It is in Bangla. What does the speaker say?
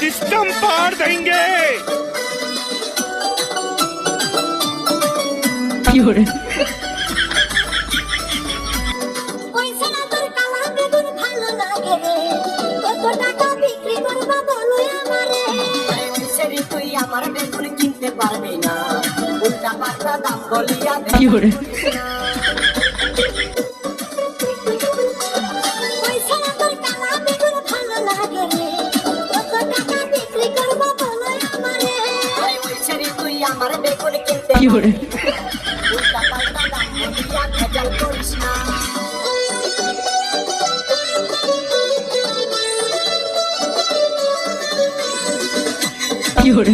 सिस्टम पार देंगे। আমার বেগুন কিনতে পারবে না, উল্টা পাল্টা দাম বলিয়া কি করে আমার বেগুন কিনতে কি করে উল্টা পাল্টা দাম বলিয়া ভেজাল করিস না। কি করে